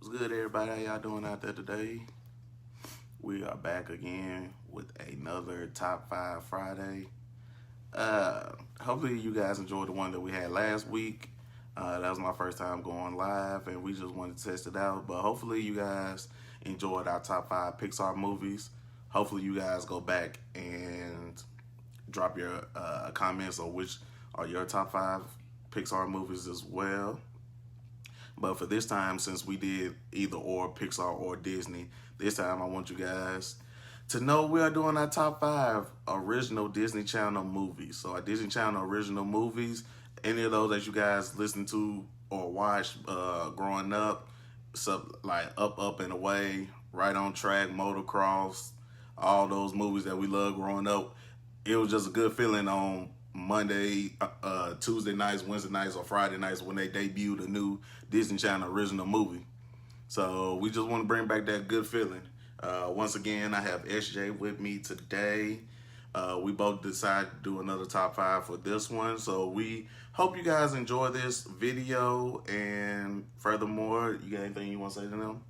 What's good, everybody? How y'all doing out there today? We are back again with another Top 5 Friday. Hopefully you guys enjoyed the one that we had last week. That was my first time going live, and we just wanted to test it out. But hopefully you guys enjoyed our Top 5 Pixar movies. Hopefully you guys go back and drop your comments on which are your Top 5 Pixar movies as well. But for this time, since we did either or Pixar or Disney, this time I want you guys to know we are doing our top 5 original Disney Channel movies. So our Disney Channel original movies, any of those that you guys listened to or watched growing up, like Up and Away, Right on Track, Motocross, all those movies that we loved growing up. It was just a good feeling on Monday, Tuesday nights, Wednesday nights, or Friday nights when they debuted a new Disney Channel original movie. So we just want to bring back that good feeling. Once again, I have SJ with me today. We both decided to do another top 5 for this one. So we hope you guys enjoy this video. And furthermore, you got anything you want to say to them?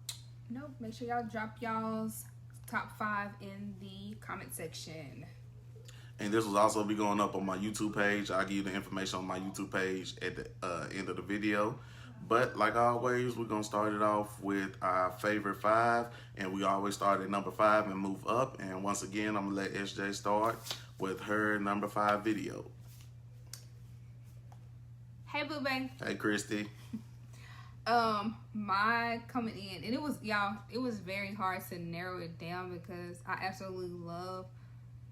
Nope. Make sure y'all drop y'all's top 5 in the comment section. And this will also be going up on my YouTube page. I'll give you the information on my YouTube page at the end of the video. But like always, we're going to start it off with our favorite 5. And we always start at number 5 and move up. And once again, I'm going to let SJ start with her number 5 video. Hey, Boo Bang. Hey, Christy. My coming in, and it was very hard to narrow it down because I absolutely love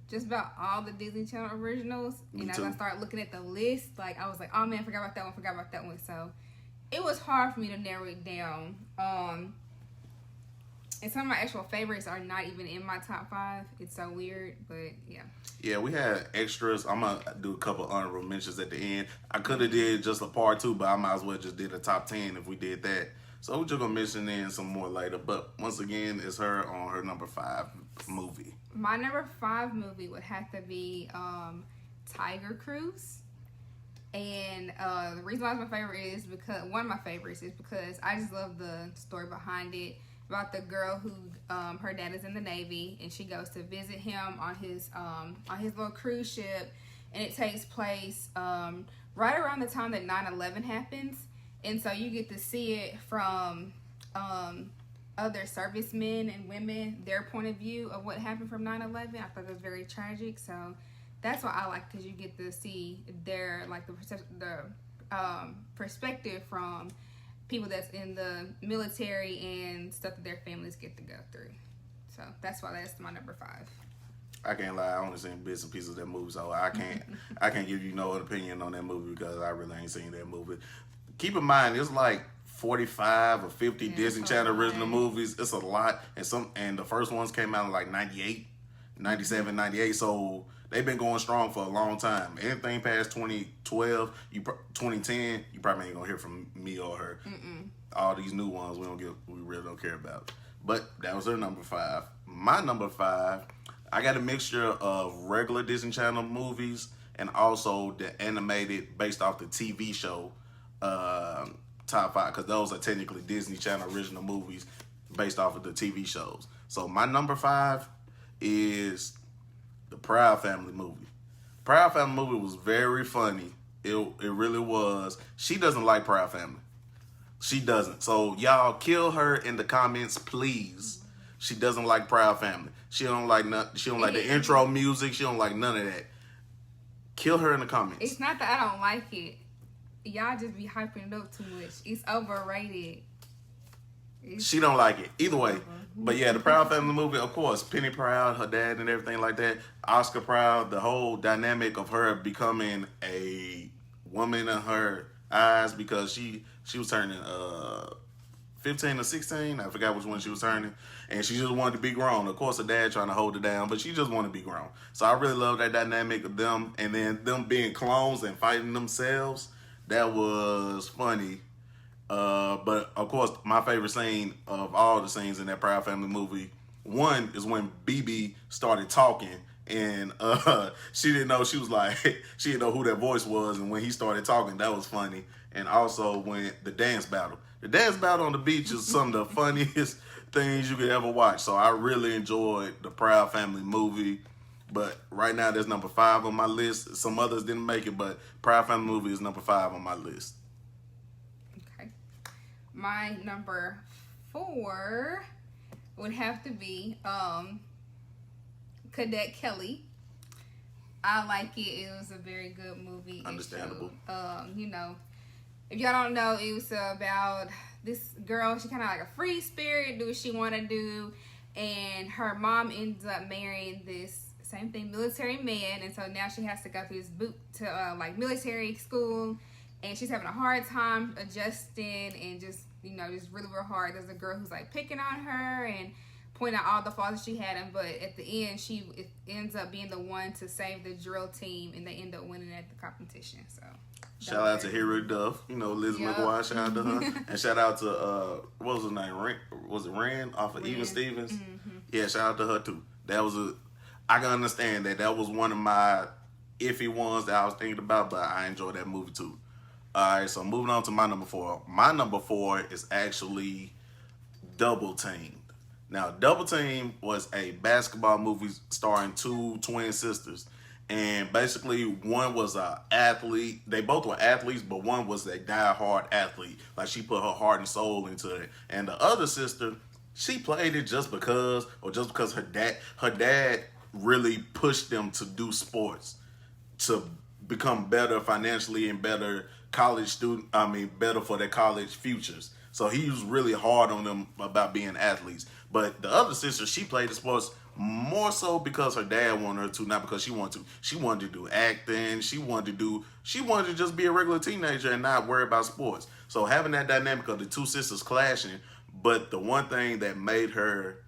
just about all the Disney Channel originals. And as I started looking at the list, like I was like, oh man, forgot about that one. So it was hard for me to narrow it down. And some of my actual favorites are not even in my top 5. It's so weird, but yeah. Yeah, we had extras. I'm gonna do a couple honorable mentions at the end. I could have did just a part 2, but I might as well just did a top 10 if we did that. So we're just gonna mention in some more later. But once again, it's her on her number 5 movie. My number 5 movie would have to be Tiger Cruise. And the reason why it's my favorite is because one of my favorites is because I just love the story behind it, about the girl who her dad is in the Navy, and she goes to visit him on his little cruise ship, and it takes place right around the time that 9/11 happens, and so you get to see it from other servicemen and women, their point of view of what happened from 9/11. I thought it was very tragic, so that's what I like, because you get to see their the perspective from people that's in the military and stuff that their families get to go through. So that's why that's my number 5. I can't lie, I only seen bits and pieces of that movie, so I can't give you no opinion on that movie because I really ain't seen that movie. Keep in mind, it's like 45 or 50 Disney Channel original movies. It's a lot, and the first ones came out in like 98, 97, 98. So they've been going strong for a long time. Anything past 2012, 2010, you probably ain't gonna hear from me or her. All these new ones we really don't care about. But that was her number 5. My number 5, I got a mixture of regular Disney Channel movies and also the animated based off the TV show top 5, because those are technically Disney Channel original movies based off of the TV shows. So my number 5 is the Proud Family movie. Proud Family movie was very funny. It really was. She doesn't like Proud Family. She doesn't. So y'all kill her in the comments, please. She doesn't like Proud Family. She don't like the intro music. She don't like none of that. Kill her in the comments. It's not that I don't like it. Y'all just be hyping it up too much. It's overrated. She don't like it. Either way. But yeah, the Proud Family movie, of course, Penny Proud, her dad and everything like that. Oscar Proud, the whole dynamic of her becoming a woman in her eyes because she was turning 15 or 16. I forgot which one she was turning. And she just wanted to be grown. Of course, her dad trying to hold her down, but she just wanted to be grown. So I really love that dynamic of them. And then them being clones and fighting themselves. That was funny. But of course, my favorite scene of all the scenes in that Proud Family movie, one is when BB started talking and she didn't know, she was like, she didn't know who that voice was, and when he started talking, that was funny. And also when the dance battle, The Dance Battle on the Beach is some of the funniest things you could ever watch. So I really enjoyed the Proud Family movie. But right now, there's number 5 on my list. Some others didn't make it, but Proud Family movie is number 5 on my list. Okay. My number 4 would have to be Cadet Kelly. I like it. It was a very good movie. Understandable. You know, if y'all don't know, it was about this girl. She kind of like a free spirit, do what she want to do, and her mom ends up marrying this same thing, military man, and so now she has to go through this boot to like military school, and she's having a hard time adjusting, and just just really real hard. There's a girl who's like picking on her and pointing out all the faults she had, but at the end it ends up being the one to save the drill team, and they end up winning at the competition. So shout out to Hero Duff, Liz McGuire, shout out to her. And shout out to, what was her name? Was it Rand off of Even Stevens? Mm-hmm. Yeah, shout out to her too. I can understand that was one of my iffy ones that I was thinking about, but I enjoyed that movie too. Alright, so moving on to my number 4. My number 4 is actually Double Teamed. Now, Double Team was a basketball movie starring 2 twin sisters. And basically, one was a athlete. They both were athletes, but one was a die-hard athlete. Like, she put her heart and soul into it. And the other sister, she played it just because her dad really pushed them to do sports, to become better financially and better better for their college futures. So he was really hard on them about being athletes. But the other sister, she played the sports more so because her dad wanted her to, not because she wanted to. She wanted to do acting. She wanted to just be a regular teenager and not worry about sports. So having that dynamic of the 2 sisters clashing, but the one thing that made her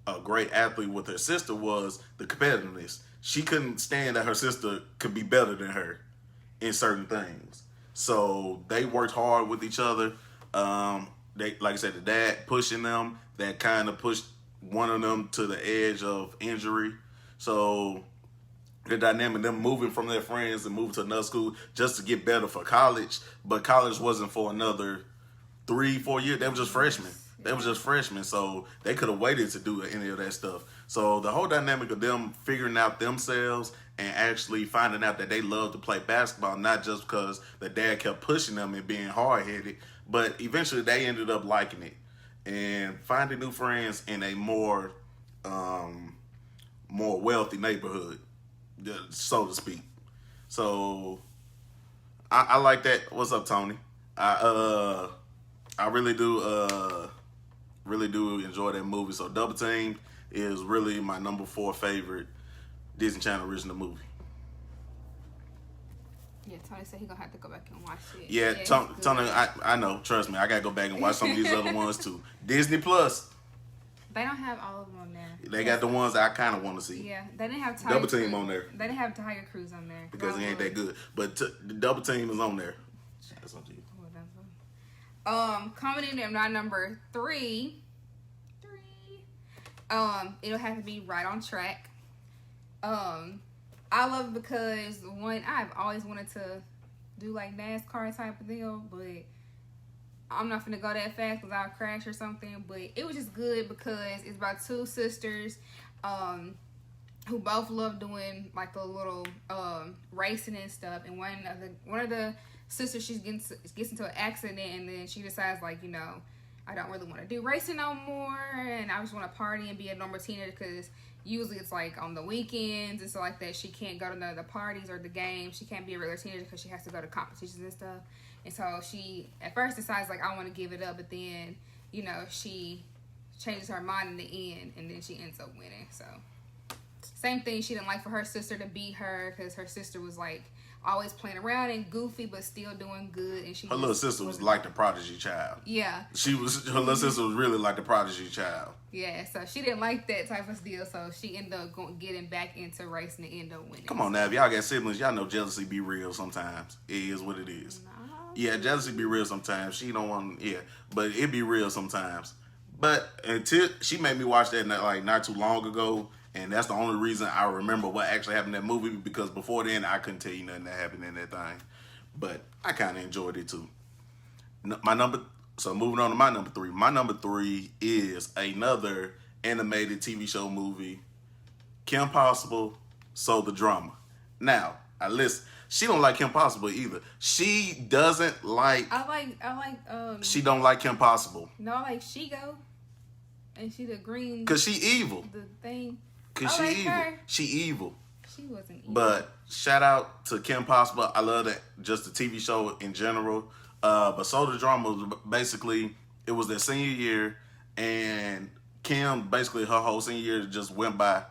a great athlete with her sister was the competitiveness. She couldn't stand that her sister could be better than her in certain things. So they worked hard with each other. They, like I said, the dad pushing them, that kind of pushed one of them to the edge of injury. So the dynamic, them moving from their friends and moving to another school just to get better for college. But college wasn't for another 3-4 years. They were just freshmen. So they could have waited to do any of that stuff. So the whole dynamic of them figuring out themselves and actually finding out that they love to play basketball, not just because the dad kept pushing them and being hard-headed, but eventually they ended up liking it and finding new friends in a more wealthy neighborhood, so to speak. So I like that. What's up, Tony? I really do enjoy that movie. So Double Team is really my number 4 favorite Disney Channel original movie. Yeah, Tony said he's gonna have to go back and watch it. Yeah, Tony, I know. Trust me, I gotta go back and watch some of these other ones too. Disney Plus. They don't have all of them on there. They got the ones that I kind of want to see. Yeah, they didn't have Tiger Double Team Cruise on there. They didn't have Tiger Cruise on there Because it ain't that good. But the Double Team is on there. That's on you. Coming in at my number 3. It'll have to be Right on Track. I love it because, one, I've always wanted to do like NASCAR type of deal, but I'm not gonna go that fast because I'll crash or something. But it was just good because it's about 2 sisters who both love doing like the little racing and stuff. And one of the sisters, she gets into an accident, and then she decides, like, I don't really want to do racing no more, and I just want to party and be a normal teenager, because usually it's like on the weekends and stuff like that. She can't go to the parties or the games. She can't be a regular teenager because she has to go to competitions and stuff. And so she at first decides, like, I want to give it up, but then she changes her mind in the end, and then she ends up winning. So same thing, she didn't like for her sister to beat her, because her sister was like always playing around and goofy but still doing good, and her little sister was like the prodigy child. Yeah, her little sister was really like the prodigy child. Yeah, so she didn't like that type of deal, so she ended up getting back into racing and ended up winning. Come on now, if y'all got siblings, y'all know jealousy be real sometimes. It is what it is. No. Yeah, jealousy be real sometimes. She don't want, but it be real sometimes. But until she made me watch that like not too long ago, and that's the only reason I remember what actually happened in that movie, because before then I couldn't tell you nothing that happened in that thing. But I kind of enjoyed it too. My number So moving on to my number 3. My number 3 is another animated TV show movie, Kim Possible, So the Drama. Now, I listen. She don't like Kim Possible either. She doesn't like. I like. She don't like Kim Possible. No, I like Shigo, and she the green. Cause she evil. The thing. Cause I she like evil. her. She evil. She wasn't evil. But shout out to Kim Possible. I love that, just the TV show in general. But So the Drama was basically, it was their senior year, and Kim, basically her whole senior year just went by.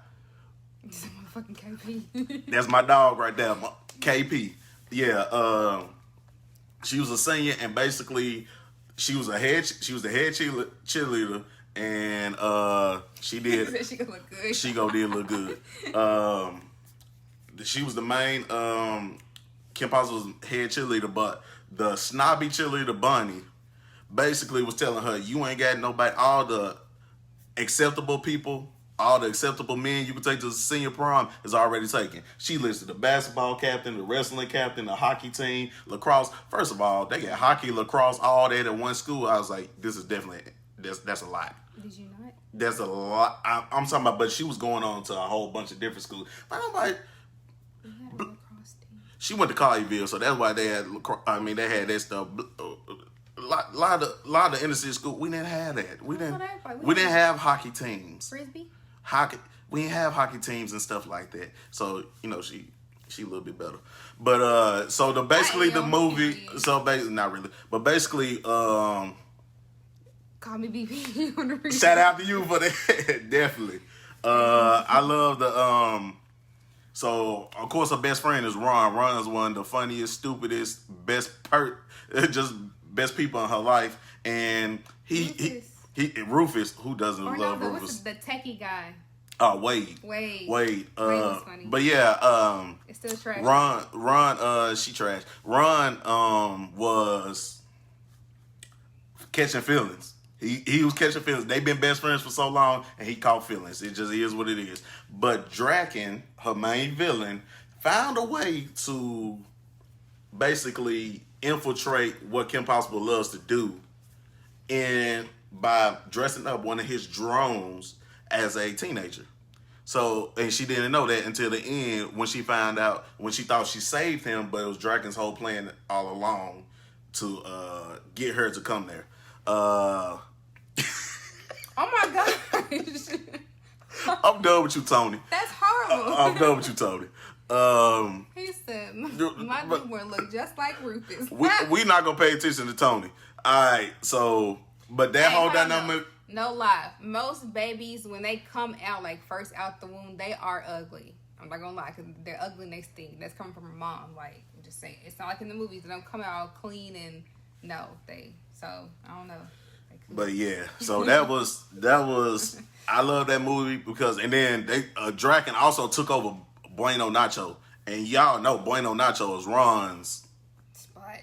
This motherfucking KP. That's my dog right there, KP. Yeah, she was a senior, and basically she was the head cheerleader, and she did. She gonna look good. She did look good. She was the main Kim Possible's head cheerleader, but the snobby cheerleader Bunny basically was telling her, "You ain't got nobody. All the acceptable people, all the acceptable men you can take to the senior prom is already taken." She listed the basketball captain, the wrestling captain, the hockey team, lacrosse. First of all, they got hockey, lacrosse, all that at one school. I was like, this is definitely that's a lot. Did you not? That's a lot. I'm talking about, but she was going on to a whole bunch of different schools. But I'm like, We had a lacrosse team. she went to Colleyville, so that's why they had. I mean, they had that stuff. A lot of the inner city school. We didn't have that. We didn't. We didn't have hockey teams. Frisbee. Hockey. We didn't have hockey teams and stuff like that. So she a little bit better. But so the movie. So basically, not really, but basically, Call me BP on the replay. shout out to you for that. Definitely. I love the So of course her best friend is Ron. Ron is one of the funniest, stupidest, just best people in her life, and he Rufus. Who doesn't love Rufus? What's the techie guy? Oh, Wade. Wade. Was funny. But yeah, It's still trash. Ron, she trash. Ron, was catching feelings. He was catching feelings. They've been best friends for so long, and he caught feelings. It just is what it is. But Draken, her main villain, found a way to basically infiltrate what Kim Possible loves to do, and by dressing up one of his drones as a teenager. So, and she didn't know that until the end when she found out, when she thought she saved him, but it was Draken's whole plan all along to get her to come there. Oh my gosh. I'm done with you, Tony. That's horrible. I'm done with you, Tony. He said, my newborn look just like Rufus. we not gonna pay attention to Tony. All right, so but that whole dynamic. No lie, most babies when they come out like first out the womb, they are ugly. I'm not gonna lie, because they're ugly and they stink. That's coming from her mom. Like, I'm just saying, it's not like in the movies. They don't come out clean and no, they. So I don't know. But yeah, so that was I love that movie because, and then they Draken also took over Bueno Nacho, and y'all know Bueno Nacho is Ron's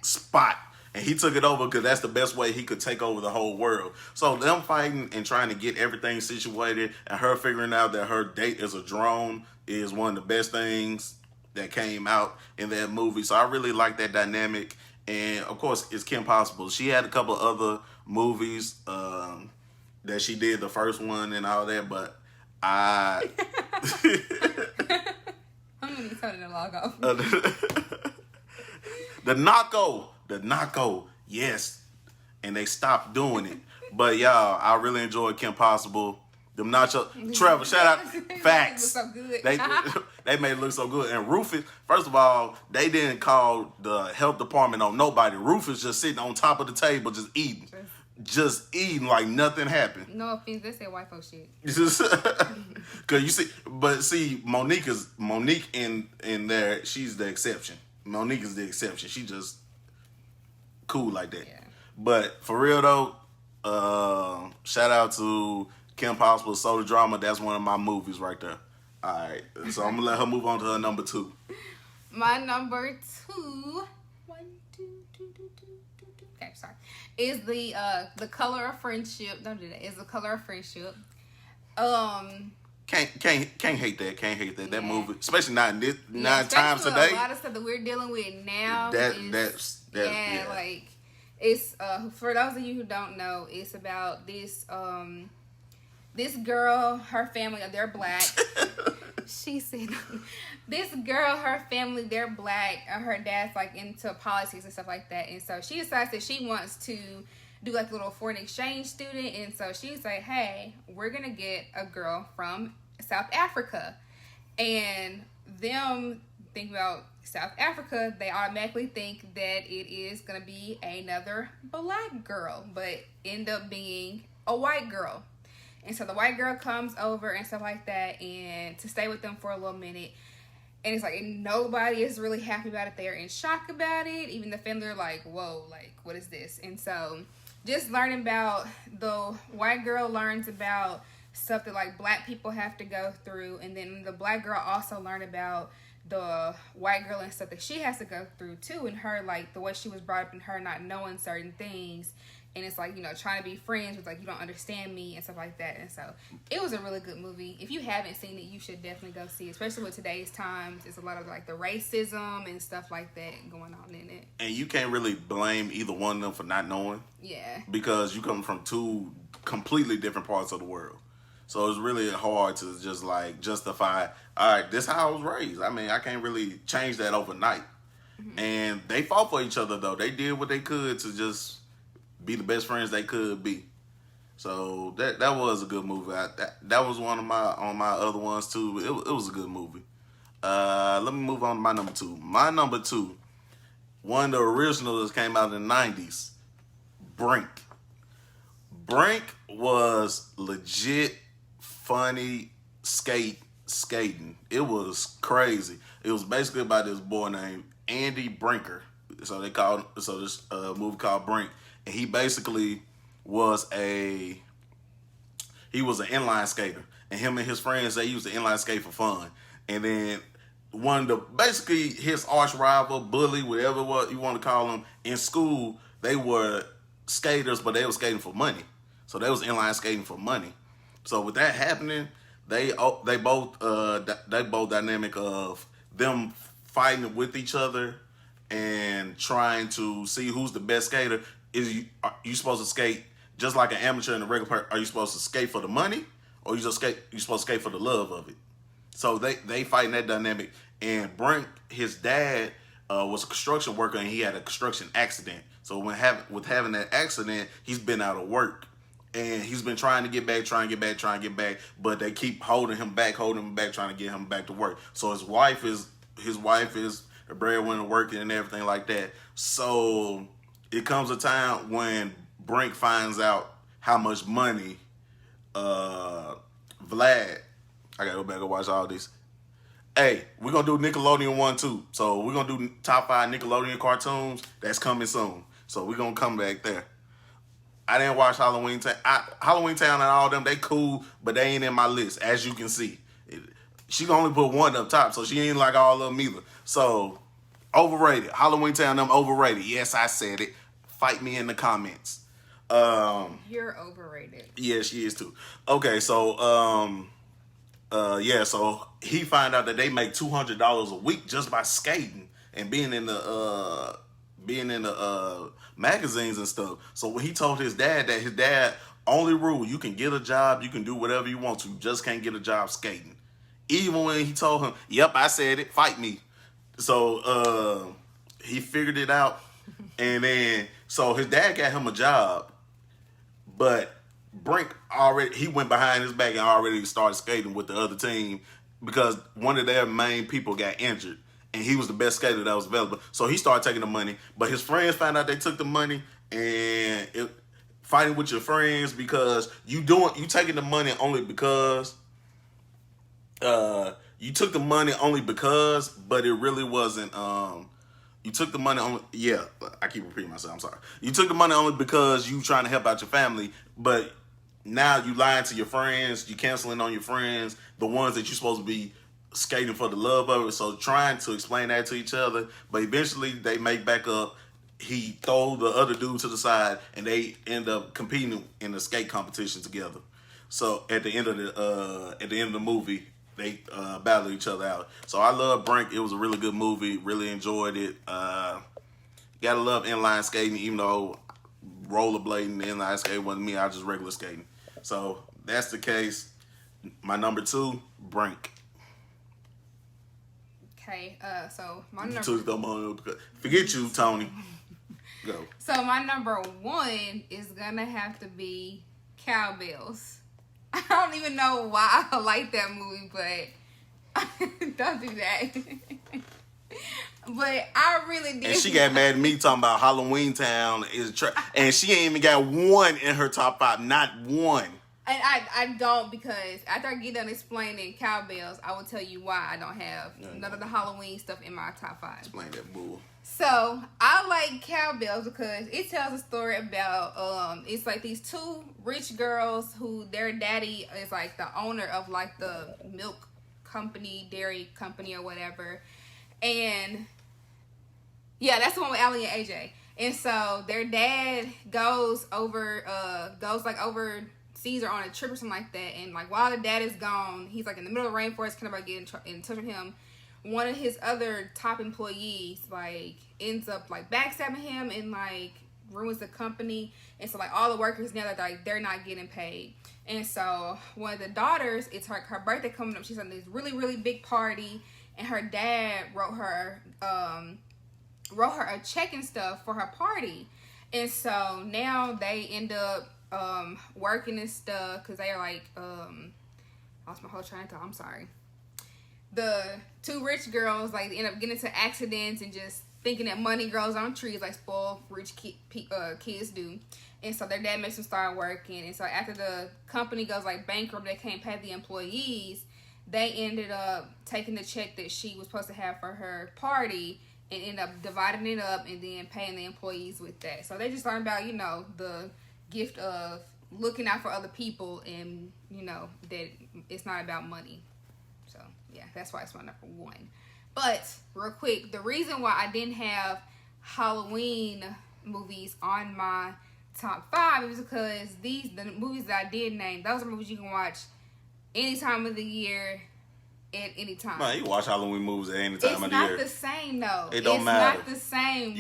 spot, and he took it over because that's the best way he could take over the whole world. So them fighting and trying to get everything situated, and her figuring out that her date is a drone is one of the best things that came out in that movie. So I really like that dynamic. And of course, it's Kim Possible. She had a couple of other movies that she did, the first one and all that, but I'm gonna tell her to log off. The Naco, yes, and they stopped doing it. But y'all, I really enjoyed Kim Possible. Them nacho, Trevor, shout out, facts. So good. They made it look so good. And Rufus, first of all, they didn't call the health department on nobody. Rufus just sitting on top of the table, just eating like nothing happened. No offense, they say white folks shit. Cause you see, Monique in there. She's the exception. Monique is the exception. She just cool like that. Yeah. But for real though, shout out to Kim Possible, Soda Drama. That's one of my movies right there. All right, so I'm gonna let her move on to her number 2. My number 2, okay, sorry, is the Color of Friendship. Don't do that. Is the Color of Friendship. Can't hate that. Can't hate that. That movie, especially not in this, Yeah, 9 times a day. A lot of stuff that we're dealing with now. Like It's for those of you who don't know, it's about this girl, her family, they're black. She said, this girl, her family, they're black. Her dad's like into politics and stuff like that. And so she decides that she wants to do like a little foreign exchange student. And so she's like, hey, we're going to get a girl from South Africa. And them think about South Africa, they automatically think that it is going to be another black girl, but end up being a white girl. And so the white girl comes over and stuff like that, and to stay with them for a little minute. And it's like nobody is really happy about it. They're in shock about it. Even the family are like, whoa, like, what is this? And so just learning about, the white girl learns about stuff that like black people have to go through. And then the black girl also learned about the white girl and stuff that she has to go through too. And her, like, the way she was brought up and her not knowing certain things. And it's like, you know, trying to be friends with like, you don't understand me and stuff like that. And so it was a really good movie. If you haven't seen it, you should definitely go see it, especially with today's times. It's a lot of like the racism and stuff like that going on in it. And you can't really blame either one of them for not knowing. Yeah. Because you come from two completely different parts of the world. So it's really hard to just like justify, all right, this is how I was raised. I mean, I can't really change that overnight. Mm-hmm. And they fought for each other though. They did what they could to just be the best friends they could be. So that was a good movie. That was one of my other ones too. It was a good movie. Let me move on to my number two. My number two, one of the originals that came out in the 90s, Brink. Brink was legit funny skating. It was crazy. It was basically about this boy named Andy Brinker. So this movie called Brink. And he basically was an inline skater. And him and his friends, they used to inline skate for fun. And then basically his arch rival, bully, whatever what you want to call him, in school, they were skaters, but they were skating for money. So they was inline skating for money. So with that happening, they both dynamic of them fighting with each other and trying to see who's the best skater. Are you supposed to skate just like an amateur and a regular person? Are you supposed to skate for the money, or you supposed to skate for the love of it? So they fighting that dynamic. And Brink, his dad was a construction worker, and he had a construction accident. So with having that accident, he's been out of work, and he's been trying to get back, but they keep holding him back, trying to get him back to work. So his wife is the breadwinner working and everything like that. So it comes a time when Brink finds out how much money Vlad, I gotta go back and watch all these. Hey, we're gonna do Nickelodeon 1 too. So we're gonna do top 5 Nickelodeon cartoons. That's coming soon. So we're gonna come back there. I didn't watch Halloween Town. Halloween Town and all them, they cool, but they ain't in my list, as you can see. She can only put one up top, so she ain't like all of them either. So, overrated. Halloween Town, them overrated. Yes, I said it. Fight me in the comments. You're overrated. Yeah, she is too. Okay, so, so he find out that they make $200 a week just by skating and being in the magazines and stuff. So when he told his dad that his dad only rule, you can get a job, you can do whatever you want to, you just can't get a job skating. Even when he told him, yep, I said it, fight me. So he figured it out. And then, so his dad got him a job, but Brink he went behind his back and already started skating with the other team because one of their main people got injured. And he was the best skater that was available. So he started taking the money. But his friends found out they took the money. And fighting with your friends because you taking the money only because you took the money only because, but it really wasn't. You took the money only. Yeah, I keep repeating myself. I'm sorry. You took the money only because you trying to help out your family, but now you lying to your friends. You canceling on your friends, the ones that you're supposed to be skating for the love of it. So trying to explain that to each other, but eventually they make back up. He throw the other dude to the side, and they end up competing in the skate competition together. So at the end of the movie, they battle each other out. So I love Brink. It was a really good movie. Really enjoyed it. Gotta love inline skating, even though rollerblading and ice skating wasn't me. I was just regular skating. So that's the case. My number 2, Brink. Okay, so my number. Forget you, Tony. Go. So my number 1 is gonna have to be Cowbells. I don't even know why I like that movie, but don't do that. But I really did. And she got mad at me talking about Halloween Town and she ain't even got one in her top 5, not one. And I don't, because after I get done explaining Cowbells, I will tell you why I don't have none of the Halloween stuff in my top 5. Explain that, boo. So I like Cowbells because it tells a story about it's like these 2 rich girls who their daddy is like the owner of like the milk company, dairy company or whatever. And yeah, that's the one with Allie and AJ. And so their dad goes overseas or on a trip or something like that. And like while the dad is gone, he's like in the middle of the rainforest, can't nobody get in touch with him. One of his other top employees like ends up like backstabbing him and like ruins the company. And so like all the workers now they're not getting paid. And so one of the daughters, it's her birthday coming up. She's on this really, really big party, and her dad wrote her a check and stuff for her party. And so now they end up working and stuff because they are like lost my whole train of thought. I'm sorry. The 2 rich girls like end up getting into accidents and just thinking that money grows on trees like spoiled rich kids do. And so their dad makes them start working. And so after the company goes like bankrupt, they can't pay the employees. They ended up taking the check that she was supposed to have for her party and end up dividing it up and then paying the employees with that. So they just learned about, the gift of looking out for other people and, that it's not about money. So, yeah, that's why it's my number 1. But, real quick, the reason why I didn't have Halloween movies on my top 5 is because the movies that I did name, those are movies you can watch any time of the year, at any time. Man, you watch Halloween movies at any time of the year. It's not the same, though. It don't matter. It's not the same.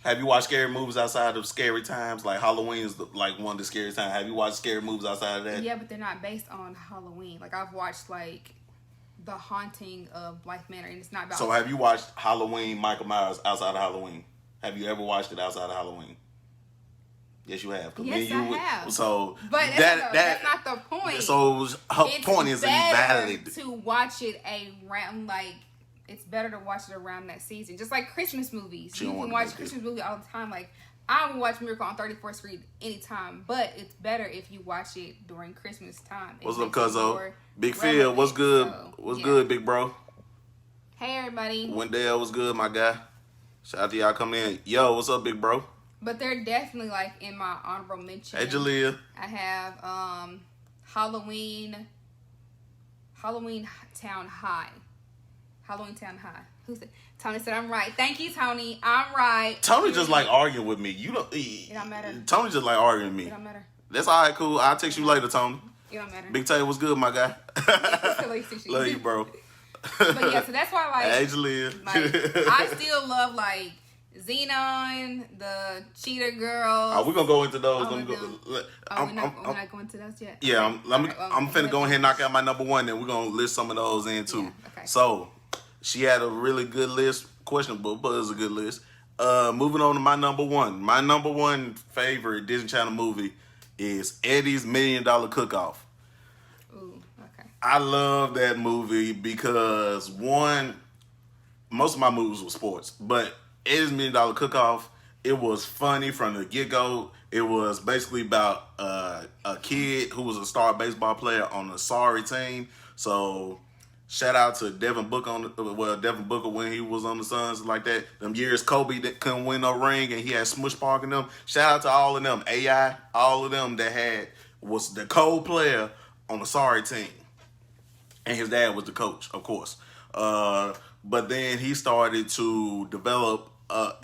Have you watched scary movies outside of scary times? Like Halloween is like one of the scariest times. Have you watched scary movies outside of that? Yeah, but they're not based on Halloween. Like I've watched like The Haunting of Blythe Manor, and it's not about. So have you watched Halloween Michael Myers outside of Halloween? Have you ever watched it outside of Halloween? Yes, you have. Yes, I have. So, but that's not the point. So her point is invalid. To watch it around, like it's better to watch it around that season. Just like Christmas movies, you can watch Christmas movies all the time. Like I will watch Miracle on 34th Street anytime, but it's better if you watch it during Christmas time. What's up, cuzzo? Big Phil, what's good? So, what's good, big bro? Hey, everybody. Wendell, what's good, my guy? Shout out to y'all coming in. Yo, what's up, big bro? But they're definitely like in my honorable mention. Hey, Jalea. I have Halloween Town High. Halloween Town High. Who's it? Tony said I'm right. Thank you, Tony. I'm right. Tony just like arguing with me. You don't. It don't matter. Tony just like arguing with me. It don't matter. That's all right, cool. I'll text you later, Tony. It don't matter. Big Tay, what's good, my guy? Love you, bro. But yeah, so that's why like. Hey, Jalea. I still love like Xenon, the Cheater Girls. Oh, we're gonna go into those. We're not going to those yet. Yeah, I'm finna go ahead and knock out my number 1, and we're gonna list some of those in too. Yeah, okay. So, she had a really good list, questionable, but it was a good list. Moving on to my number 1. My number 1 favorite Disney Channel movie is Eddie's $1 Million Cook-Off. Ooh, okay. I love that movie because most of my movies were sports, but Eddie's $1 Million Cook-Off, it was funny from the get-go. It was basically about a kid who was a star baseball player on a sorry team. So shout out to Devin Booker when he was on the Suns like that. Them years Kobe that couldn't win no ring and he had Smush Park in them. Shout out to all of them. AI, all of them that was the co-player on the sorry team. And his dad was the coach, of course. But then he started to develop,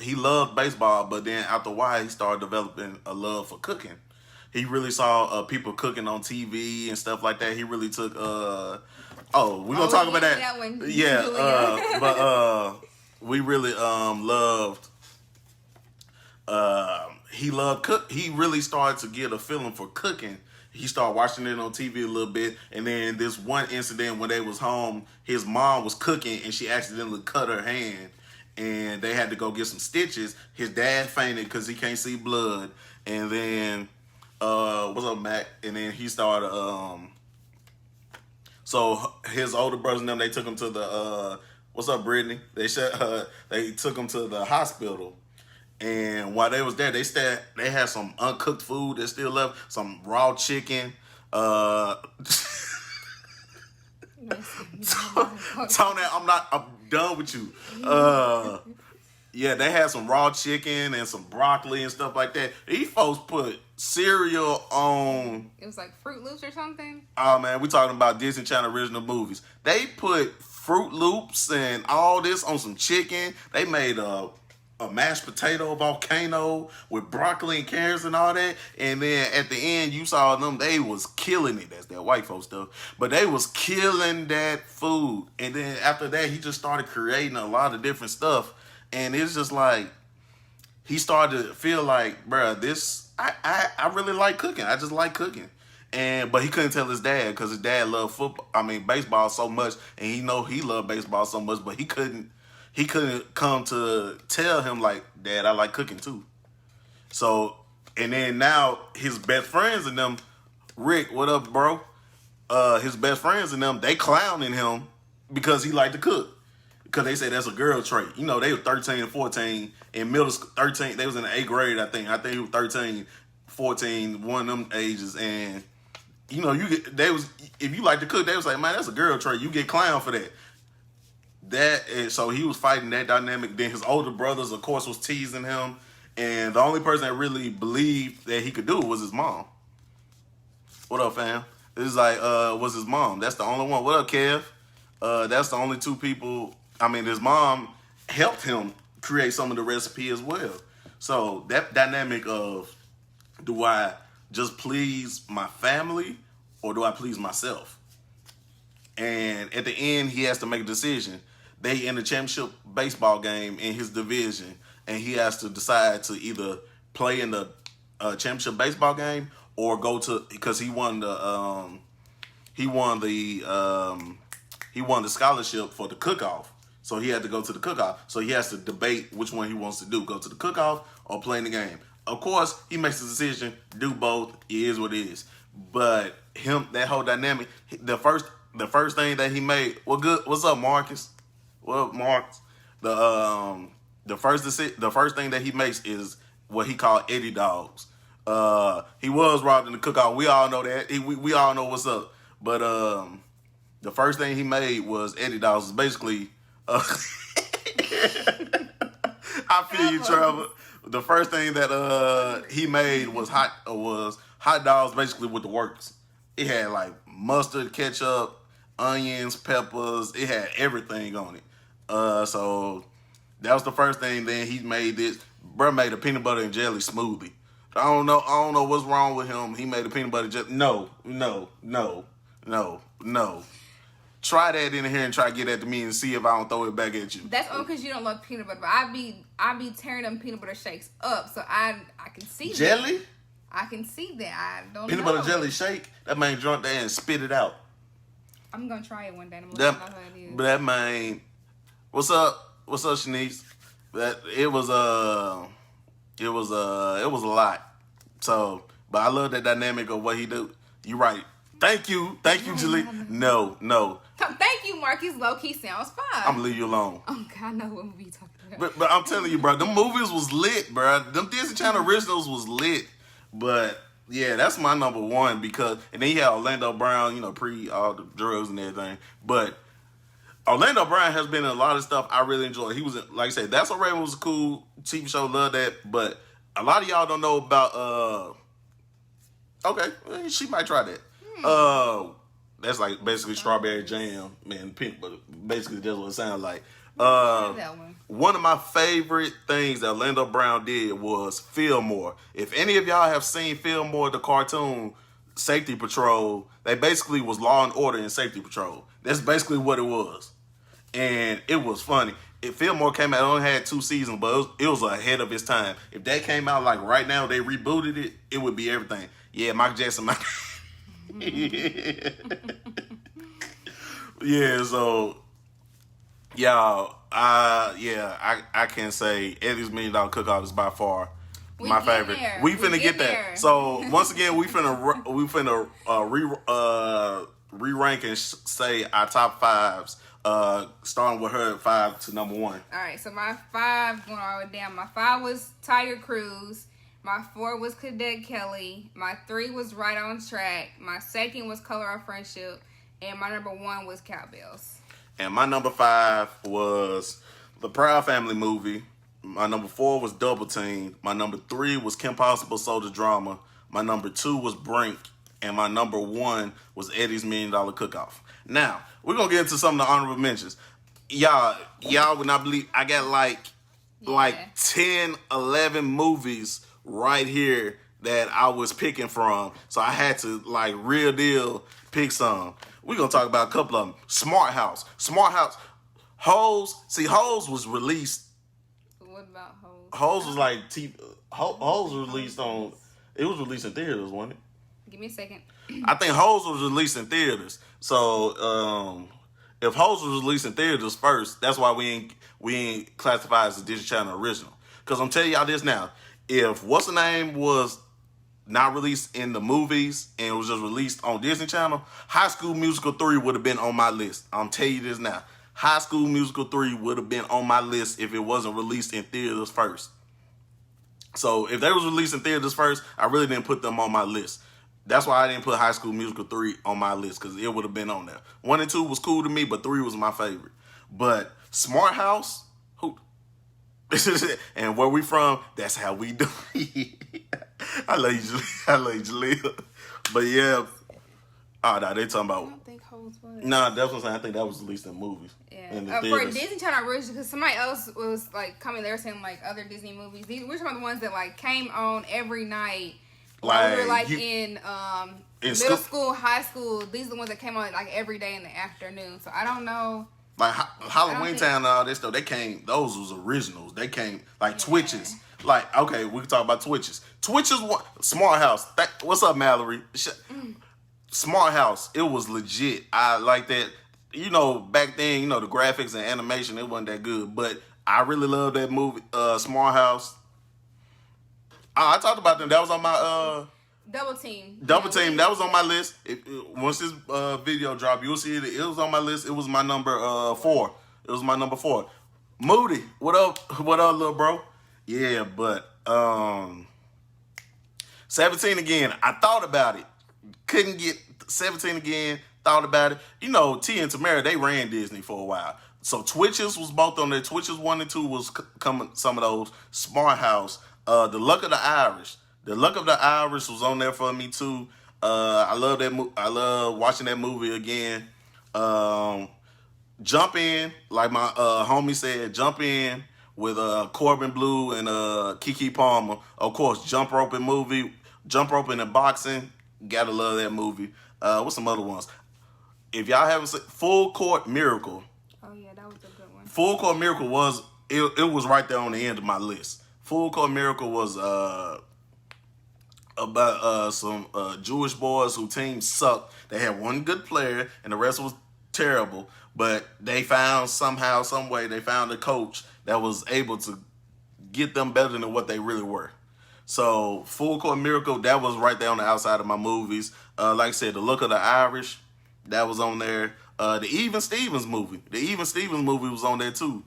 he loved baseball, but then after a while he started developing a love for cooking. He really saw people cooking on TV and stuff like that. He really took, we're going to talk about that. But we really loved he loved cook. He really started to get a feeling for cooking. He started watching it on TV a little bit, and then this one incident when they was home, his mom was cooking and she accidentally cut her hand, and they had to go get some stitches. His dad fainted because he can't see blood, and then what's up, Mac? And then he started. So his older brothers and them, they took him to the what's up, Brittany? They took him to the hospital. And while they was there, they had some uncooked food that still left, some raw chicken. Tony, I'm done with you. Yeah, they had some raw chicken and some broccoli and stuff like that. These folks put cereal on. It was like Fruit Loops or something. Oh man, we talking about Disney Channel original movies. They put Fruit Loops and all this on some chicken. They made a mashed potato volcano with broccoli and carrots and all that. And then at the end, you saw them. They was killing it. That's that white folk stuff. But they was killing that food. And then after that, he just started creating a lot of different stuff. And it's just like, he started to feel like, bruh, I really like cooking. I just like cooking. But he couldn't tell his dad because his dad loved baseball so much. And he loved baseball so much, but he couldn't come to tell him, like, Dad, I like cooking too. So, and then now his best friends and them, Rick, what up, bro? His best friends and them, they clowning him because he liked to cook. Because they say that's a girl trait. You know, they were 13 and 14 in middle school. 13, they was in the 8th grade, I think. I think he was 13, 14, one of them ages. And, you know, if you like to cook, they was like, man, that's a girl trait. You get clowned for that. So he was fighting that dynamic. Then his older brothers, of course, was teasing him. And the only person that really believed that he could do it was his mom. What up, fam? This is like, was his mom. That's the only one. What up, Kev? That's the only two people. I mean, his mom helped him create some of the recipe as well. So that dynamic of, do I just please my family or do I please myself? And at the end, he has to make a decision. They in the championship baseball game in his division, and he has to decide to either play in the championship baseball game or go to, because he won the scholarship for the cook-off. So he had to go to the cook-off. So he has to debate which one he wants to do, go to the cook-off or play in the game. Of course, he makes the decision, do both. It is what it is. But that whole dynamic, the first thing that he made, what's up, Marcus? What up, Marcus? The first thing that he makes is what he called Eddie Dogs. He was robbed in the cook-off. We all know that. We all know what's up. But the first thing he made was Eddie Dogs. It's basically, I feel you, Trevor. The first thing that he made was hot dogs, basically with the works. It had like mustard, ketchup, onions, peppers. It had everything on it. So that was the first thing. Then he made this. Bro made a peanut butter and jelly smoothie. I don't know what's wrong with him. He made a peanut butter jelly. No. Try that in here and try to get that to me and see if I don't throw it back at you. That's only because you don't love peanut butter. But I be tearing them peanut butter shakes up, so I can see jelly. That. I can see that. I don't peanut butter jelly shake. That man drunk there and spit it out. I'm gonna try it one day. I'm gonna let you know how it is. But that man, what's up, Shanice? It was a lot. So, but I love that dynamic of what he do. You right. Thank you, Julie. No. Thank you, Marcus. Low key sounds fine. I'm gonna leave you alone. Oh God, I know what movie you talking about. But I'm telling you, bro, them movies was lit, bro. Them Disney Channel originals was lit. But yeah, that's my number one because, and then you had Orlando Brown, pre all the drugs and everything. But Orlando Brown has been in a lot of stuff I really enjoy. He was, like I said, That's So Raven was a cool TV show. Love that. But a lot of y'all don't know about. Okay, she might try that. That's like basically strawberry jam, man. Pink, but basically that's what it sounds like. One of my favorite things that Orlando Brown did was Fillmore. If any of y'all have seen Fillmore, the cartoon Safety Patrol, they basically was Law and Order and Safety Patrol. That's basically what it was, and it was funny. If Fillmore came out, it only had 2 seasons, but it was ahead of its time. If that came out like right now, they rebooted it, it would be everything. Yeah, Michael Jackson. Yeah, so y'all, I can say Eddie's $1,000,000 Cook-Off is by far my favorite. There. We finna get there. So once again, we finna re-rank and say our top 5s. Starting with her at 5 to number 1. All right, so my 5 going all the way down. My 5 was Tiger Cruise. My 4 was Cadet Kelly. My 3 was Right on Track. My 2nd was Color of Friendship. And my number 1 was Cowbells. And my number 5 was the Proud Family movie. My number 4 was Double Team. My number 3 was Kim Possible Soldier Drama. My number 2 was Brink. And my number 1 was Eddie's $1,000,000 Cook-Off. Now, we're going to get into some of the honorable mentions. Y'all would not believe I got like 10, 11 movies right here that I was picking from. So I had to like real deal pick some. We're going to talk about a couple of them. Smart House. Hoes. See, Hoes was released. What about Hoes? Hoes was like, Hoes was released on, it was released in theaters, wasn't it? Give me a second. I think Hoes was released in theaters. So if Hoes was released in theaters first, that's why we ain't classified as a Disney Channel original. Because I'm telling y'all this now. If What's the Name was not released in the movies and it was just released on Disney Channel, High School Musical 3 would have been on my list. I'm telling you this now. High School Musical 3 would have been on my list if it wasn't released in theaters first. So if they was released in theaters first, I really didn't put them on my list. That's why I didn't put High School Musical 3 on my list, because it would have been on there. 1 and 2 was cool to me, but 3 was my favorite. But Smart House, who? And where we from, that's how we do it. I love you, Jaleel. But yeah. Oh, no, they talking I about... don't think Hoes was. Nah, that's what I'm saying. I think that was released in movies. Yeah. In the For theaters. Disney Channel original, because somebody else was like coming there saying like other Disney movies. Which one of the ones that like came on every night? While we were like in middle school, high school. These are the ones that came on like every day in the afternoon. So I don't know. Like Halloween Town and all this stuff, those was originals. They came like Twitches. Like, okay, we can talk about Twitches. Twitches, Smart House. What's up, Mallory? Smart House, it was legit. I like that. You know, back then, you know, the graphics and animation, it wasn't that good. But I really love that movie, Smart House. I talked about them. That was on my Double Team. That was on my list. Once this video dropped, you'll see it. It was on my list. It was my number 4. It was my number 4. Moody, what up? What up, little bro? Yeah, but 17 again. I thought about it. Couldn't get 17 again. Thought about it. You know, T and Tamara, they ran Disney for a while. So Twitches was both on there. Twitches 1 and 2 was coming. Some of those. Smart House. The Luck of the Irish. The Luck of the Irish was on there for me too. I love that. I love watching that movie again. Jump In, like my homie said, Jump In with Corbin Blue and Kiki Palmer. Of course, Jump Roping and boxing. Gotta love that movie. What's some other ones? If y'all haven't seen Full Court Miracle. Oh yeah, that was a good one. Full Court Miracle was right there on the end of my list. Full Court Miracle was about some Jewish boys whose team sucked. They had one good player and the rest was terrible. But they found somehow, some way, they found a coach that was able to get them better than what they really were. So Full Court Miracle, that was right there on the outside of my movies. Like I said, The Look of the Irish, that was on there. The Even Stevens movie was on there too.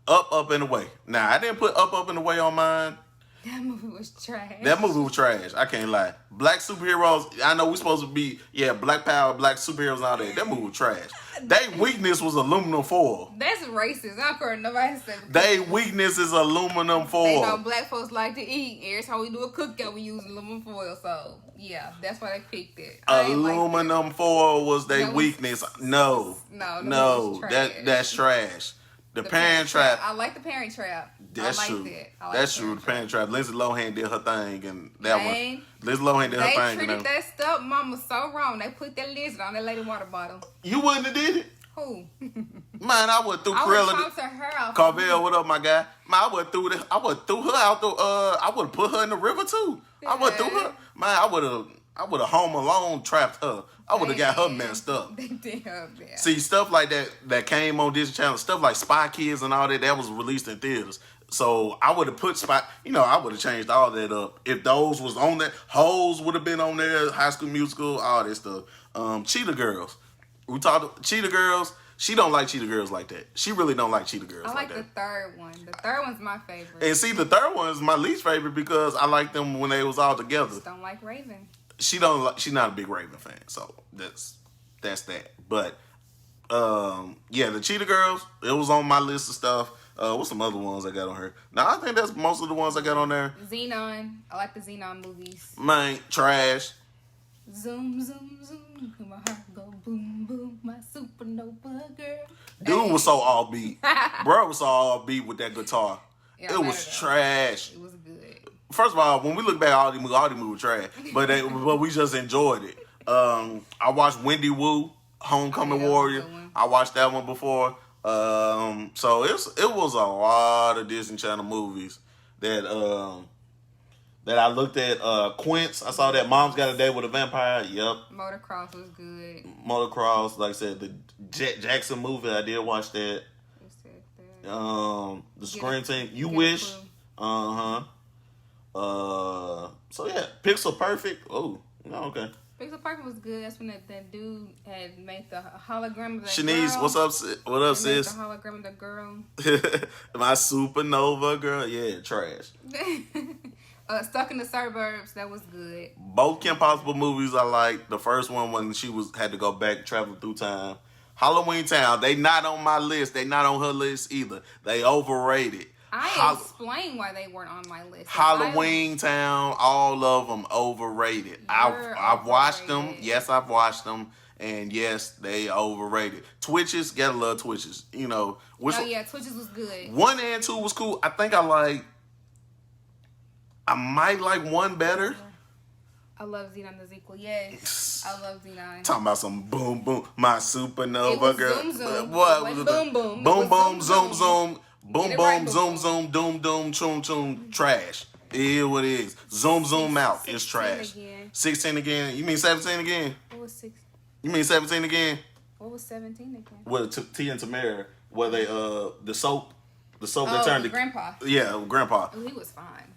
Up and Away. Now, I didn't put Up and Away on mine. That movie was trash. I can't lie. Black superheroes, I know we're supposed to be, black power, black superheroes and all that. That movie was trash. Their weakness was aluminum foil. That's racist. I don't care what nobody said. Their weakness is aluminum foil. They know black folks like to eat. Every time we do a cookout, we use aluminum foil. So, yeah, that's why they picked it. Aluminum foil was their weakness. No, that's trash. The Parent Trap. I like the Parent Trap. That's true. That's true. The Parent Trap. Lindsay Lohan did her thing, and that one. Lindsay Lohan did her thing. They treated that stepmama so wrong. They put that lizard on that lady water bottle. You wouldn't have did it. Who? Man, I would threw I would Cruella. talk to her off. Carvel, what up, my guy? Man, I would threw her out the. I would have put her in the river too. I would threw her. Man, I would have Home Alone trapped her. I would have got her messed up. They did her bad. See, stuff like that came on Disney Channel, stuff like Spy Kids and all that was released in theaters. So I would have put I would have changed all that up. If those was on there, Hoes would have been on there, High School Musical, all that stuff. Cheetah Girls. We talked Cheetah Girls. She don't like Cheetah Girls like that. She really don't like Cheetah Girls I like that. the third one. The third one's my favorite. And see, the third one is my least favorite because I like them when they was all together. Just don't like Raven. She's not a big Raven fan, so that's that. But yeah, the Cheetah Girls, it was on my list of stuff. What's some other ones I got on her? Now I think that's most of the ones I got on there. Xenon. I like the Xenon movies. Man, trash. Zoom, zoom, zoom. My heart go boom, boom. My supernova girl. Dude was so offbeat. Bro was so offbeat with that guitar. Yeah, it was trash. It was good. First of all, when we look back, all these movies were trash. But we just enjoyed it. I watched Wendy Wu, Homecoming Warrior. I watched that one before. So it was a lot of Disney Channel movies that I looked at. Quince, I saw that. Mom's Got a Date with a Vampire. Yep. Motocross was good. Motocross, like I said, the Jackson movie, I did watch that. The Scream Team, You Wish. So yeah, Pixel Perfect. Oh, no, okay. Pixel Perfect was good. That's when that dude had made the hologram of that Shanice, girl. what's up? What up, sis? The hologram of the girl. My supernova girl. Yeah, trash. Stuck in the Suburbs. That was good. Both Kim Possible movies I like. The first one when she had to go back traveling through time. Halloween Town. They not on my list. They not on her list either. They overrated. I explain why they weren't on my list. Halloween Town, all of them overrated. I've watched them. Yes, I've watched them. And yes, they overrated. Twitches, gotta love Twitches. You know. Twitches was good. 1 and 2 was cool. I think I might like 1 better. I love Xenon the Equal. Yes, I love Xenon. Talking about some boom boom, my supernova it was girl. Zoom zoom. What was was boom it? boom. Boom boom zoom zoom. Boom, boom, zoom, boom. zoom, doom, doom, choom, choom, trash. It is what it is. Zoom, zoom out. It's trash. Again. 16 again. You mean 17 again? What was 16? You mean 17 again? What was 17 again? With T and Tamara, where they, the soap they turned to. Grandpa. Yeah, Grandpa. Oh, he was fine.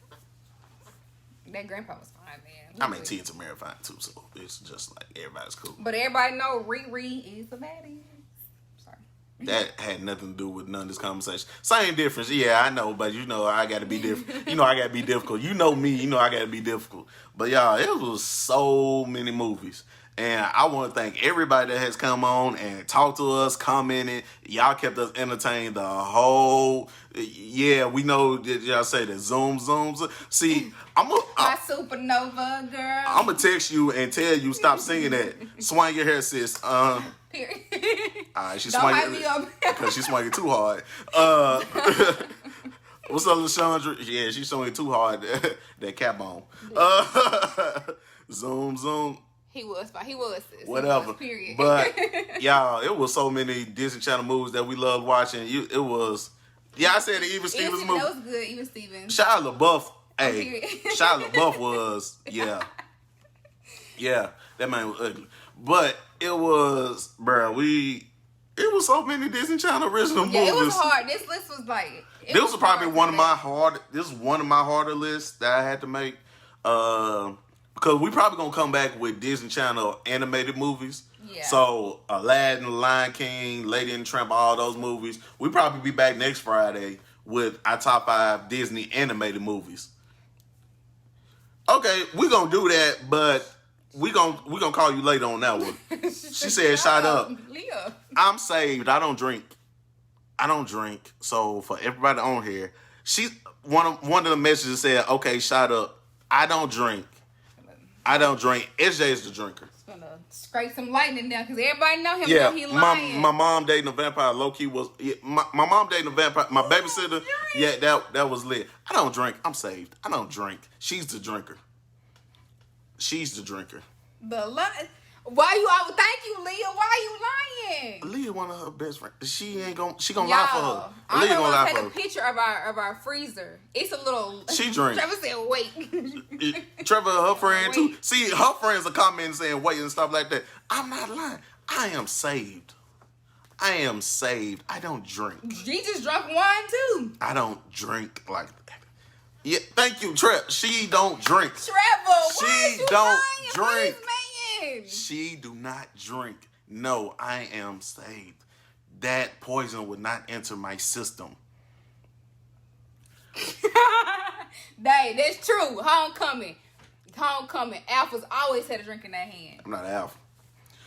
That Grandpa was fine, man. I mean, T and Tamara fine too, so it's just like everybody's cool. But everybody know Riri is the baddie. That had nothing to do with none of this conversation. Same difference. Yeah, I know, but you know I gotta be different. You know I gotta be difficult. You know me, you know I gotta be difficult. But y'all, it was so many movies. And I want to thank everybody that has come on and talked to us, commented. Y'all kept us entertained the whole. Yeah, we know that y'all say that zoom. See, my supernova girl. I'm gonna text you and tell you stop singing that. Swing your hair, sis. Period. All right, she Don't swung hype me up. because she swung it too hard. What's up, LaShondra? Yeah, she swung it too hard. That cap on. Zoom. He was fine. He was. Whatever. Period. But y'all, it was so many Disney Channel movies that we loved watching. It was. Yeah, I said the Even Stevens movie. That was good. Even Stevens. Shia LaBeouf. Hey, Shia LaBeouf was yeah. That man was ugly. But it was, bro. It was so many Disney Channel original movies. It was hard. This list was like. This was probably one of my harder lists that I had to make. Because we probably gonna come back with Disney Channel animated movies. Yeah. So Aladdin, Lion King, Lady and the Tramp, all those movies. We probably be back next Friday with our top 5 Disney animated movies. Okay, we gonna do that, but we gonna call you later on that one. She said, "Shut up." Leah. I'm saved. I don't drink. So for everybody on here, one of the messages said, "Okay, shut up. I don't drink. SJ is the drinker." It's gonna scrape some lightning down because everybody know him. Yeah, know he lying. my mom dating a vampire. Low key was my mom dating a vampire. My babysitter. Yeah, that was lit. I don't drink. I'm saved. I don't drink. She's the drinker. Why you always thank you, Leah? Why you lying? Leah, one of her best friends. She gonna lie for her. I'm Leah gonna lie take for a her. picture of our freezer. It's a little. She drinks. Trevor said, "Wait." Trevor, her friend Wait. too. See, her friends are commenting saying wait and stuff like that. I'm not lying. I am saved. I am saved. I don't drink. She just drunk wine too. I don't drink like that. Yeah, thank you, Trev. She don't drink. Trevor, why She is you don't lying drink. for this man? She do not drink. No, I am saved. That poison would not enter my system. Dang, that's true. Homecoming. Alphas always had a drink in their hand. I'm not an alpha.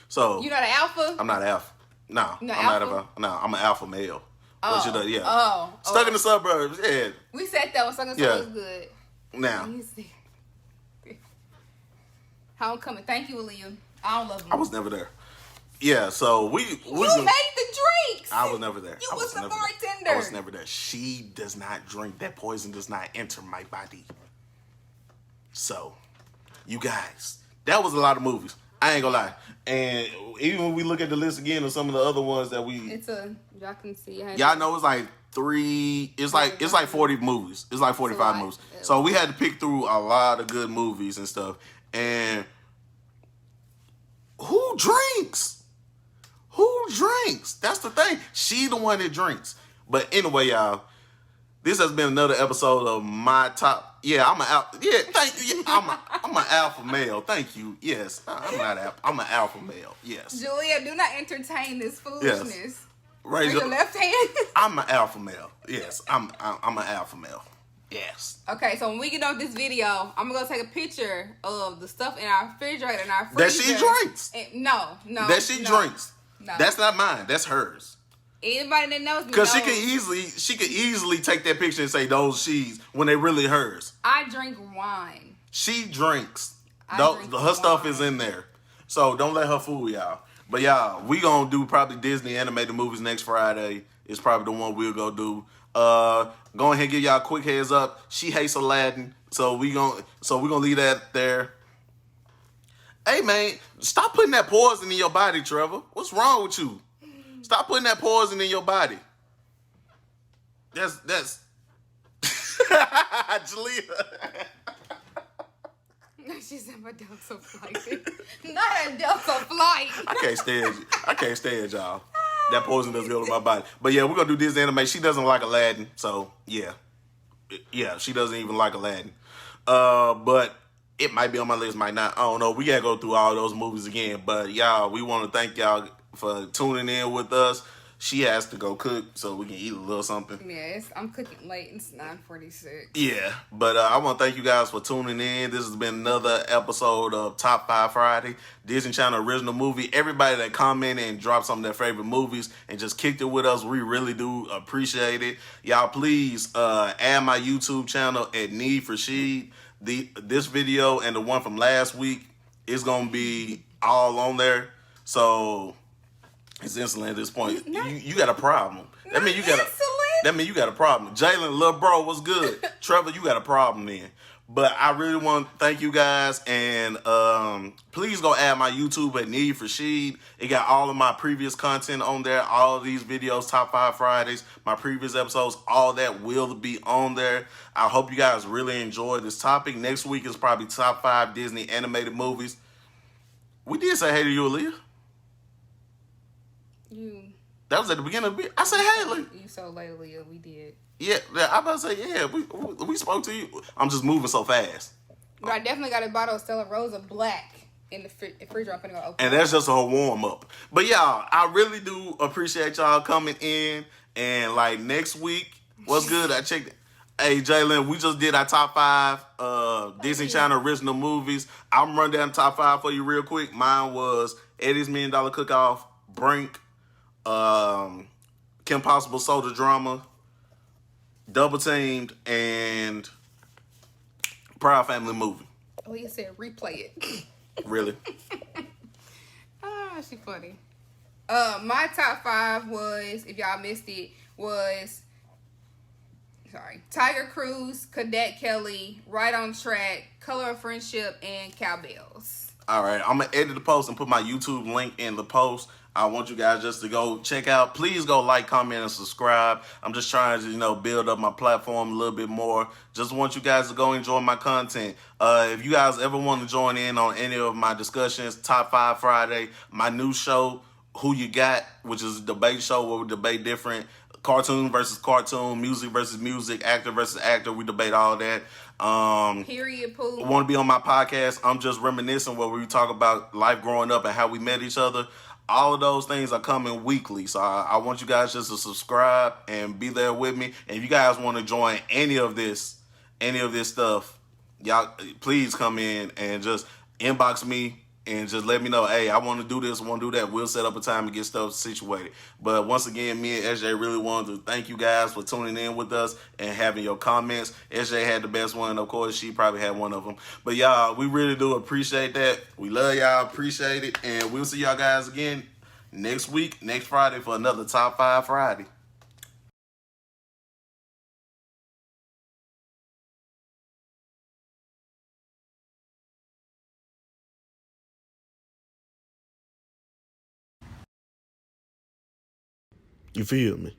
So You not an alpha? I'm not an alpha. No, You not I'm not alpha? alpha. No, I'm an alpha male. Oh. What you do? Yeah. Oh. Stuck in the suburbs. Yeah. We said that was something Yeah. was good. Now, Let me see. Homecoming. Thank you, Aaliyah. I don't love you. I was never there. Yeah. So we You made the drinks. I was never there. You I was the never there. bartender. I was never there. She does not drink. That poison does not enter my body. So, you guys, that was a lot of movies. I ain't gonna lie. And even when we look at the list again of some of the other ones that we, Y'all can see. y'all know it's like it's like 40 movies. It's like 45 movies. So we had to pick through a lot of good movies and stuff. And who drinks? Who drinks? That's the thing. She the one that drinks. But anyway, y'all, this has been another episode of my top. Yeah, I'm an alpha. Yeah, thank you. Yeah, I'm an alpha male. Thank you. Yes, I'm not alpha. I'm an alpha male. Yes. Julia, do not entertain this foolishness. Yes. Raise Your left hand. I'm an alpha male. Yes, I'm an alpha male. Yes. Okay, so when we get off this video, I'm gonna go take a picture of the stuff in our refrigerator and our That freezer. she drinks. No. That she drinks. No. That's not mine. That's hers. Anybody that knows me Because knows she could easily take that picture and say those she's when they really hers. I drink wine. She drinks. Drink Her stuff wine. is in there. So don't let her fool y'all. But y'all, we gonna do probably Disney animated movies next Friday. It's probably the one we'll go do. Go ahead and give y'all a quick heads up. She hates Aladdin. So we gonna leave that there. Hey man, stop putting that poison in your body, Trevor. What's wrong with you? Stop putting that poison in your body. That's Jalea. She said my Delta flight. Not a Delta flight. I can't stand y'all. That poison doesn't go to my body. But yeah, we're gonna do this anime. She doesn't like Aladdin, so yeah. Yeah, she doesn't even like Aladdin. But it might be on my list, might not. I don't know. We gotta go through all those movies again. But y'all, we wanna thank y'all for tuning in with us. She has to go cook so we can eat a little something. Yes, I'm cooking late. It's 9:46. Yeah, but I want to thank you guys for tuning in. This has been another episode of Top 5 Friday, Disney Channel original movie. Everybody that commented and dropped some of their favorite movies and just kicked it with us, we really do appreciate it. Y'all, please add my YouTube channel at Need for Sheed. This video and the one from last week is going to be all on there. So it's insulin at this point. You got a problem. That mean you got a problem. Jalen, little bro, what's good? Trevor, you got a problem then. But I really want to thank you guys, and please go add my YouTube at Need for Sheed. It got all of my previous content on there, all of these videos, Top 5 Fridays, my previous episodes, all that will be on there. I hope you guys really enjoy this topic. Next week is probably Top 5 Disney animated movies. We did say hey to you, Aaliyah. That was at the beginning of the video. I said, hey, Lee. You so late, Aaliyah. We did. Yeah, I about to say, yeah, we spoke to you. I'm just moving so fast. But I definitely got a bottle of Stella Rosa Black in the freezer. I'm finna go open. And that's just a warm up. But y'all, I really do appreciate y'all coming in. And like next week, what's good? I checked it. Hey, Jalen, we just did our top 5 Disney Channel original movies. I'm run down the top 5 for you real quick. Mine was Eddie's $1 Million Cook-Off, Brink, Kim Possible Soda Drama, Double Teamed, and Proud Family Movie. Oh, you said replay it. Really? She funny. My top 5 was, if y'all missed it, was Tiger Cruise, Cadet Kelly, Right on Track, Color of Friendship, and Cowbells. All right, I'm gonna edit the post and put my YouTube link in the post. I want you guys just to go check out. Please go like, comment, and subscribe. I'm just trying to, build up my platform a little bit more. Just want you guys to go enjoy my content. If you guys ever want to join in on any of my discussions, Top 5 Friday, my new show, Who You Got, which is a debate show where we debate different cartoon versus cartoon, music versus music, actor versus actor. We debate all that. Period, Pooh. Want to be on my podcast? I'm just reminiscing where we talk about life growing up and how we met each other. All of those things are coming weekly, so I want you guys just to subscribe and be there with me. And if you guys want to join any of this stuff, y'all please come in and just inbox me and just let me know, hey, I want to do this, I want to do that. We'll set up a time to get stuff situated. But once again, me and SJ really wanted to thank you guys for tuning in with us and having your comments. SJ had the best one. Of course, she probably had one of them. But y'all, we really do appreciate that. We love y'all, appreciate it. And we'll see y'all guys again next week, next Friday, for another Top 5 Friday. You feel me?